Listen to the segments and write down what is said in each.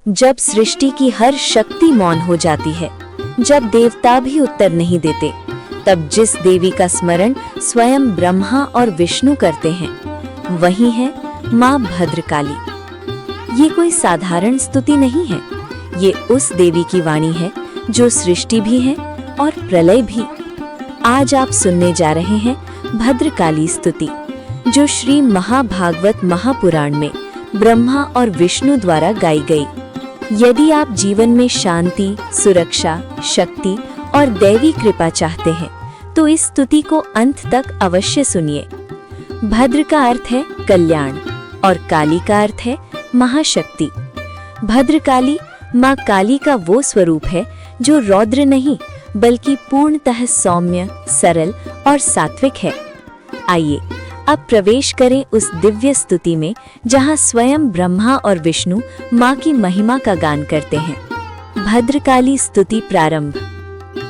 जब सृष्टि की हर शक्ति मौन हो जाती है, जब देवता भी उत्तर नहीं देते, तब जिस देवी का स्मरण स्वयं ब्रह्मा और विष्णु करते हैं, वही है माँ भद्रकाली। ये कोई साधारण स्तुति नहीं है, ये उस देवी की वाणी है जो सृष्टि भी है और प्रलय भी। आज आप सुनने जा रहे हैं भद्रकाली स्तुति, जो श्री महाभागवत महापुराण में ब्रह्मा और विष्णु द्वारा गाई गई। यदि आप जीवन में शांति, सुरक्षा, शक्ति और दैवी कृपा चाहते हैं, तो इस स्तुति को अंत तक अवश्य सुनिए। भद्र का अर्थ है कल्याण और काली का अर्थ है महाशक्ति। भद्रकाली माँ काली का वो स्वरूप है जो रौद्र नहीं बल्कि पूर्णतः सौम्य, सरल और सात्विक है। आइए अब प्रवेश करें उस दिव्य स्तुति में जहाँ स्वयं ब्रह्मा और विष्णु माँ की महिमा का गान करते हैं। भद्रकाली स्तुति प्रारंभ।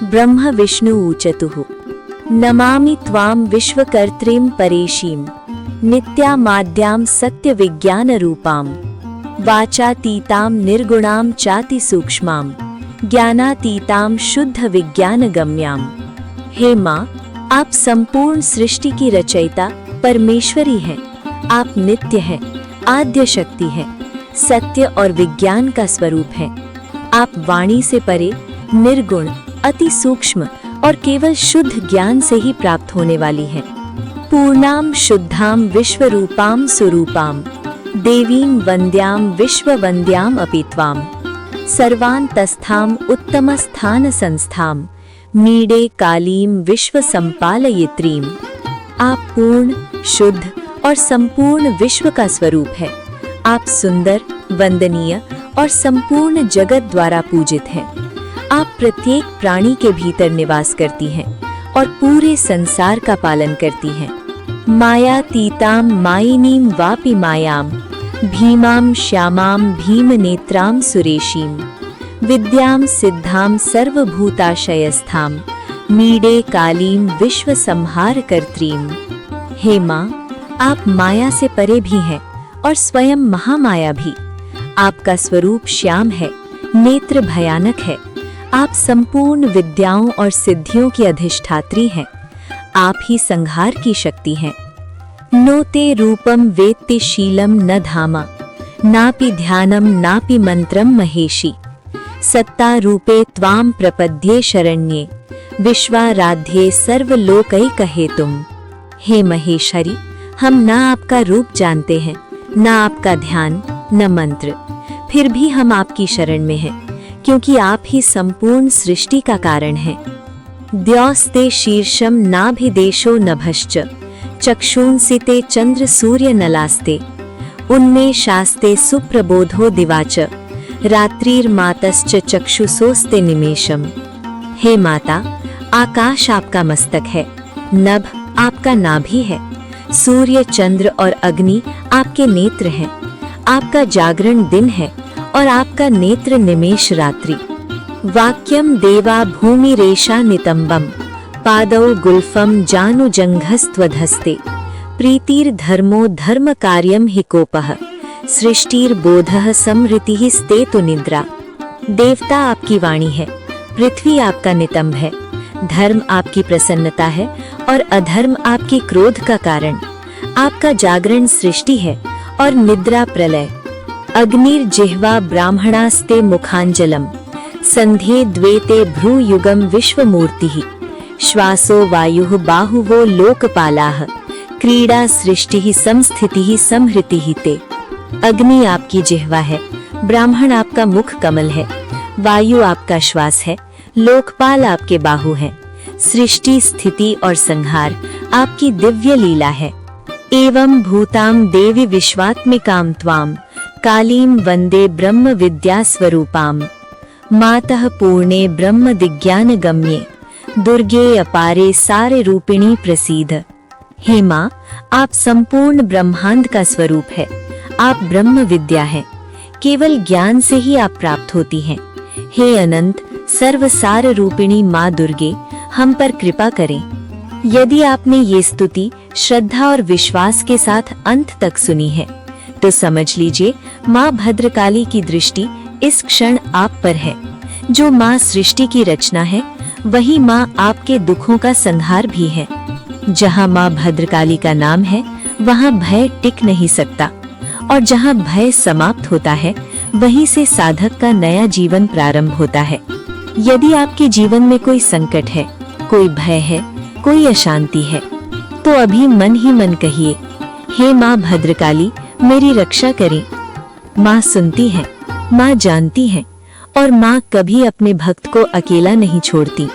ब्रह्म विष्णु ऊचतुः नमामि त्वां विश्वकर्त्रीं परेशीं नित्यामाद्यां सत्य विज्ञान रूपां वाचातीतां निर्गुणां चाति सूक्ष्मां ज्ञानातीतां शुद्ध विज्ञान गम्यां। हे माँ, आप संपूर्ण सृष्टि की रचयिता परमेश्वरी हैं। आप नित्य हैं, आद्य शक्ति हैं, सत्य और विज्ञान का स्वरूप हैं। आप वाणी से परे, निर्गुण, अति सूक्ष्म और केवल शुद्ध ज्ञान से ही प्राप्त होने वाली हैं। पूर्णाम शुद्धाम विश्वरूपाम स्वरूपाम देवीं वन्द्याम विश्ववन्द्याम अपि त्वाम सर्वान्तस्थाम उत्तमस्थान संस्थाम मीडे कालीं विश्व संपालयित्रीं। आप पूर्ण, शुद्ध और संपूर्ण विश्व का स्वरूप है। आप सुंदर, वंदनीय और संपूर्ण जगत द्वारा पूजित हैं। आप प्रत्येक प्राणी के भीतर निवास करती हैं और पूरे संसार का पालन करती हैं। मायातीतां मायिनीं वापि मायां भीमां श्यामां भीमनेत्रां सुरेशीं विद्यां सिद्धां सर्वभूताशयस्थां मीडे कालीं विश्व संहार कर्त्रीं। हे माँ, आप माया से परे भी हैं और स्वयं महामाया भी। आपका स्वरूप श्याम है, नेत्र भयानक है। आप संपूर्ण विद्याओं और सिद्धियों की अधिष्ठात्री हैं। आप ही संहार की शक्ति हैं। नोते रूपम वेत्ति शीलम न धामा नापि ध्यानम नापि मंत्रम महेशी सत्ता रूपे त्वाम प्रपद्ये शरण्ये विश्वाराध्ये सर्वलोकैकहेतुम। हे महेश्वरी, हम ना आपका रूप जानते हैं, ना आपका ध्यान, न मंत्र, फिर भी हम आपकी शरण में हैं, क्योंकि आप ही संपूर्ण सृष्टि का कारण हैं। द्यौस्ते शीर्षम नाभिदेशो नभश्च चक्षुंसिते चंद्र सूर्य नलास्ते उन्मेषास्ते सुप्रबोधो दिवाच रात्रिर्मातश्च चक्षुषोस्ते निमेषम। हे माता, आकाश आपका मस्तक है, नभ आपका नाभि है, सूर्य, चंद्र और अग्नि आपके नेत्र हैं। आपका जागरण दिन है और आपका नेत्र निमेष रात्रि। वाक्यम देवा भूमि रेशा नितंबम पादौ गुल्फम जानु जंघस्त्वधस्ते प्रीतिर्धर्मो धर्म कार्यम हि कोपः सृष्टिर्बोधः समृतिः स्तेतु निद्रा। देवता आपकी वाणी है, पृथ्वी आपका नितंब है, धर्म आपकी प्रसन्नता है और अधर्म आपके क्रोध का कारण। आपका जागरण सृष्टि है और निद्रा प्रलय। अग्निर्जिह्वा ब्राह्मणास्ते मुखांजलम संध्ये द्वेते भ्रूयुगम विश्वमूर्तिः श्वासो वायुः बाहुवो लोकपालाः क्रीड़ा सृष्टिः संस्थितिः संहृतिः ते। अग्नि आपकी जिह्वा है, ब्राह्मण आपका मुख कमल है, वायु आपका श्वास है, लोकपाल आपके बाहु हैं। सृष्टि, स्थिति और संहार आपकी दिव्य लीला है। एवं भूतां देवी विश्वात्मिकां त्वां कालीं वंदे ब्रह्म विद्या स्वरूपां मातः पूर्णे ब्रह्म दिज्ञान गम्ये दुर्गे अपारे सारे रूपिणी प्रसीद। हे माँ, आप संपूर्ण ब्रह्मांड का स्वरूप है। आप ब्रह्म विद्या हैं, केवल ज्ञान से ही आप प्राप्त होती हैं। हे अनंत सर्वसार रूपिणी माँ दुर्गे, हम पर कृपा करें। यदि आपने ये स्तुति श्रद्धा और विश्वास के साथ अंत तक सुनी है, तो समझ लीजिए माँ भद्रकाली की दृष्टि इस क्षण आप पर है। जो माँ सृष्टि की रचना है, वही माँ आपके दुखों का संहार भी है। जहाँ माँ भद्रकाली का नाम है, वहाँ भय टिक नहीं सकता, और जहाँ भय समाप्त होता है, वहीं से साधक का नया जीवन प्रारंभ होता है। यदि आपके जीवन में कोई संकट है, कोई भय है, कोई अशांति है, तो अभी मन ही मन कहिए, हे माँ भद्रकाली, मेरी रक्षा करें। माँ सुनती है, माँ जानती है, और माँ कभी अपने भक्त को अकेला नहीं छोड़ती।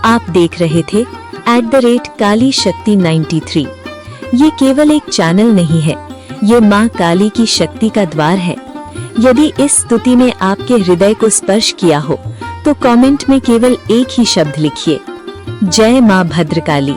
आप देख रहे थे @काली शक्ति 93। ये केवल एक चैनल नहीं है, ये माँ काली की शक्ति का द्वार है। यदि इस स्तुति ने आपके हृदय को स्पर्श किया हो, तो कमेंट में केवल एक ही शब्द लिखिए, जय माँ भद्रकाली।